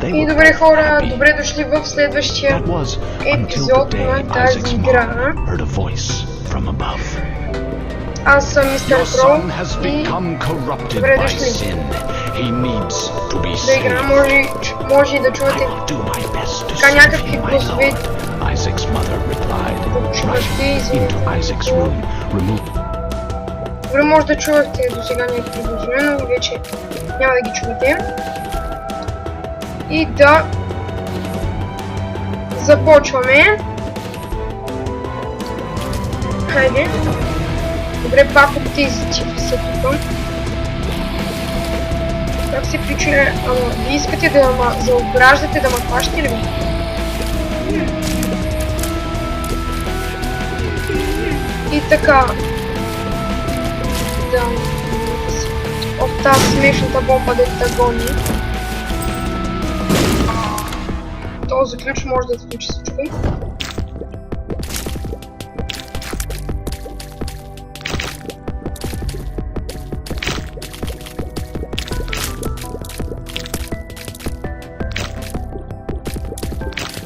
И добре хора, добре дошли в следващия епизод на тази игра. Аз съм Мистер Кроу и добре дошли. Да игра, може и да чувате така някакви гласове. Добре, може да чувате до сега някакви гласове, но вече няма да ги чувате. И да започваме. Хайде. Добре, пак от тези типи са тук. Как се причиня? Вие искате да ма заобграждате, да ма хващате ли? И така. Да. От тази смешната бомба да гони. Този ключ може да изключи всичко.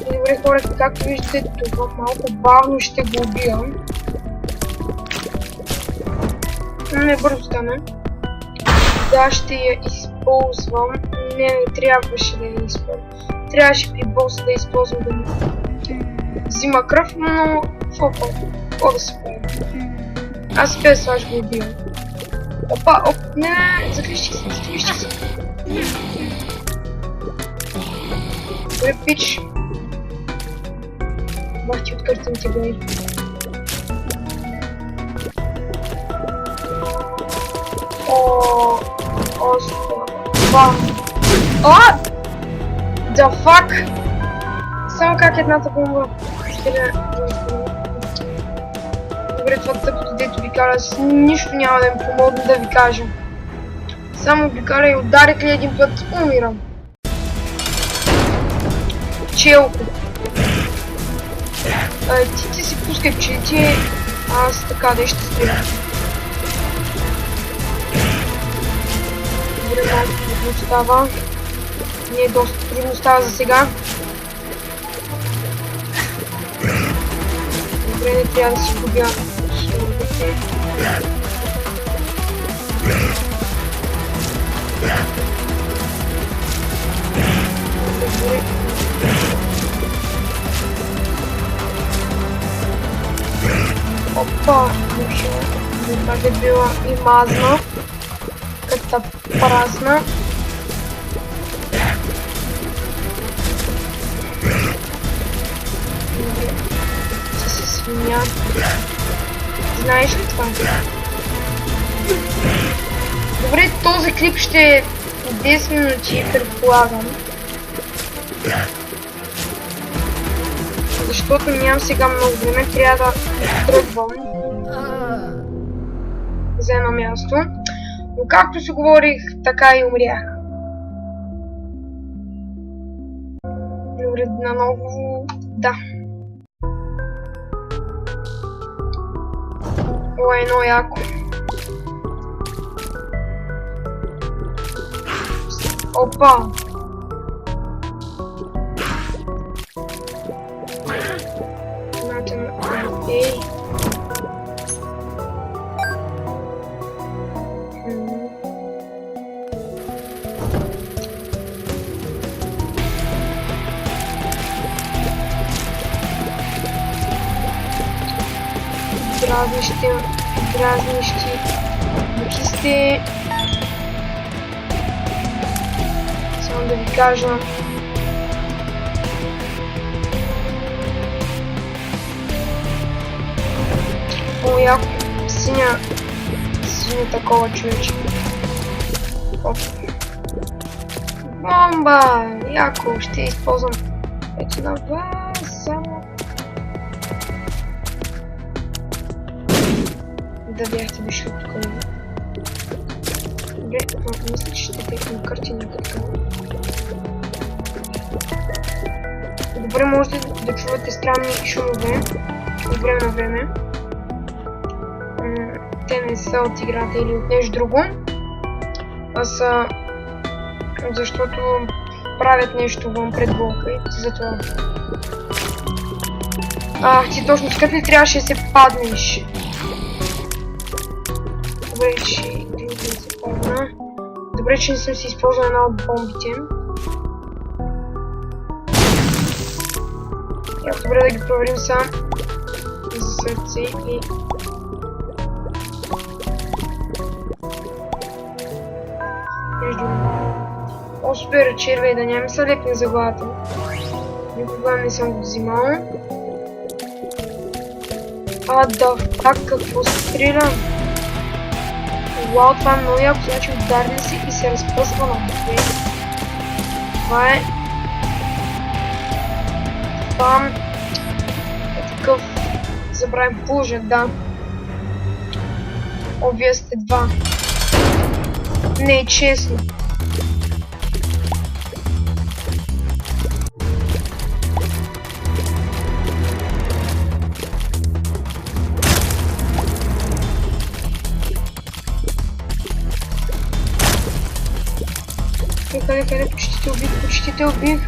Добре хора, както виждате, това малко бавно ще го убивам. Не бързо стане. Да, ще я използвам. Не трябваше да я използвам. Трябваше при боса да използвам да му взима кръв, но какво да се прави? Аз без това ще го убивам. Опа, не, заклещи се. Добре, пич. Бах ти от картините гледай. The fuck? Само как едната бомба Добре, това тъпото дето ви кара, с нищо няма да ми помогне да ви кажа. Само ви кара и ударих ли един път, умирам. Челко. Ти си пускай пчелите, аз така да ще стрелям. Добре, малко трудно става. Не, доста трудно става за сега. Добре, не трябва да си губя хиловете. Добре. Опа, добре, е била и мазна. Като празна. Ти си свиня. Знаеш ли това? Добре, този клип ще е 10 минути, предполагам. Защото нямам сега много време, трябва да тръгвам за едно място. Но както си говорих, така и умрях. Добре, наново... Да. Това е едно яко. Опа! Ей! Дразнищи мухи сте. Само да ви кажа. О, яко. Синя такова човече. Оп. Бомба! Яко, ще използвам ето на вас само. Да бяхте дошли тук. Добре, мисля, че ще текна карти някъде. Добре, можете да чувате странни шумове от време на време. Те не са от играта или от нещо друго. Защото правят нещо вън пред блока и затова. Ти точно скъп ли трябваше да се паднеш? Добре, че да се падна. Добре, че не съм си използвал една от бомбите. Добре да ги проверим сам. За сърце и... О, супер, червей, да няма се лепне за главата. Никога не съм го взимал. Да, пак какво стреля? Уау, това е много яко, значи ударни си и се разпъсва на две. Това е... Това е такъв... Забравим пулжен, да. О, вие сте два. Не е честно. Къде, почти те убих.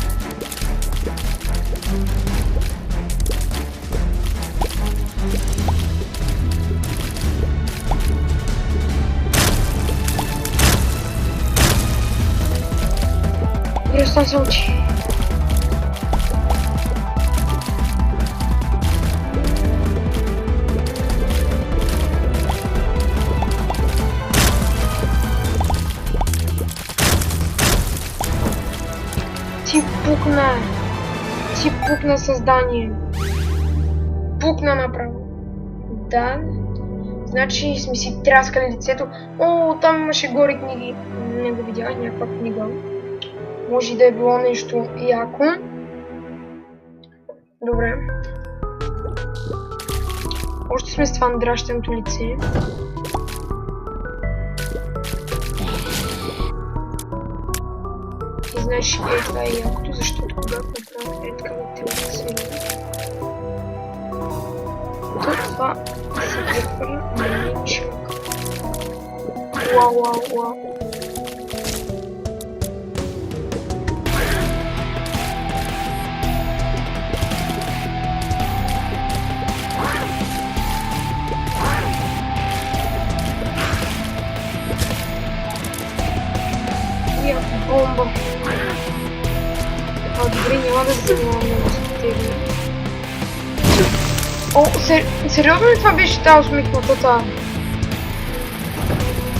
Просто се учи. Ти пукна създание. Пукна направо. Да. Значи сме си тряскали лицето. О, там имаше горе книги. Не го видях, някаква книга. Може да е било нещо яко. Добре. Още сме с това надращеното лице. И знаеш, това е якото, защото когато направя така на телевизия, това се прехвърля на ничак. Уау. Бомба. Добре, няма да се занимавам много с тези. О, сериозно ли това беше тази усмихнатата?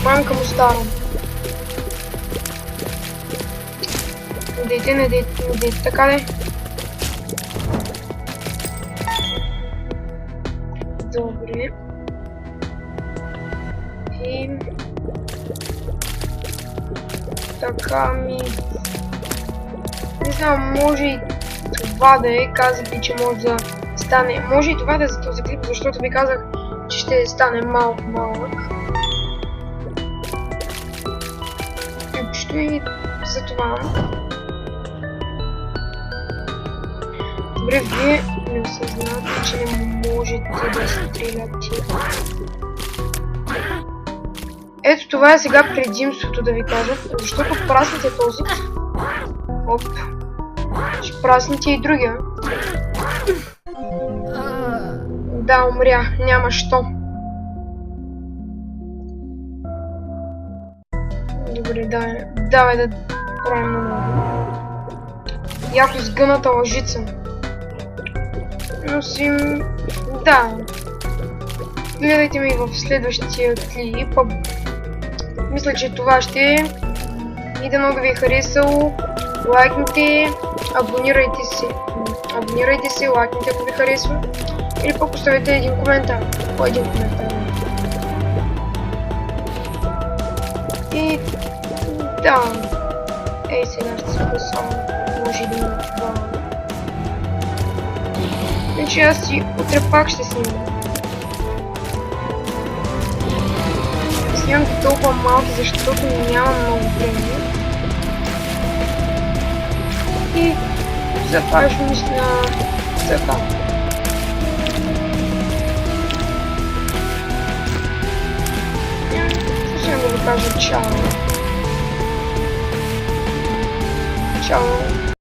Мамка му стара. Не дейте, така ли? Добре. И... Така ми... Не знам, може и това да е, казах ви, че може да стане... Може и това да е за този клип, защото ви казах, че ще стане малък. Общо и за това. Добре, вие не осъзнавате, че не можете да стреляте. Ето това е сега предимството, да ви кажа, защото прасните този. Оп. Ще прасните и другия. Да, умря. Няма що. Добре, давай да правим наново. Яко изгъната лъжица. Но си... Да. Гледайте ми в следващия клип. Мисля, че това ще е. И да много ви е харесало. Лайкните, абонирайте се, лайкните, ако ви харесва. Или пък оставете един коментар. По един коментар. И да. Ей, сега ще се само. Може да има това. Значи аз си утре пак ще снимам. Снимам толкова малки, защото нямам много време. И затова ще мисля така. Ще да ви кажа чао. Чао!